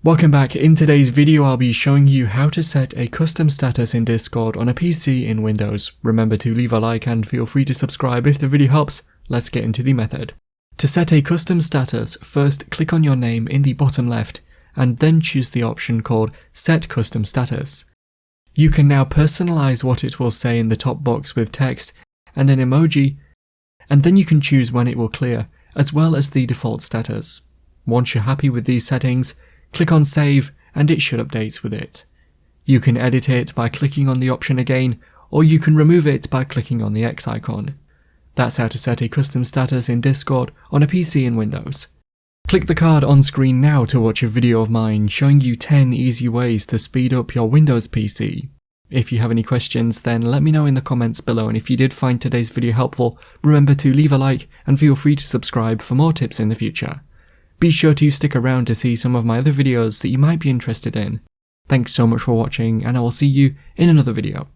Welcome back. In today's video I'll be showing you how to set a custom status in Discord on a PC in Windows. Remember to leave a like and feel free to subscribe if the video helps. Let's get into the method. To set a custom status, first click on your name in the bottom left and then choose the option called Set Custom Status. You can now personalize what it will say in the top box with text and an emoji, and then you can choose when it will clear, as well as the default status. Once you're happy with these settings, click on Save and it should update with it. You can edit it by clicking on the option again, or you can remove it by clicking on the X icon. That's how to set a custom status in Discord on a PC in Windows. Click the card on screen now to watch a video of mine showing you 10 easy ways to speed up your Windows PC. If you have any questions, then let me know in the comments below, and if you did find today's video helpful, remember to leave a like and feel free to subscribe for more tips in the future. Be sure to stick around to see some of my other videos that you might be interested in. Thanks so much for watching, and I will see you in another video.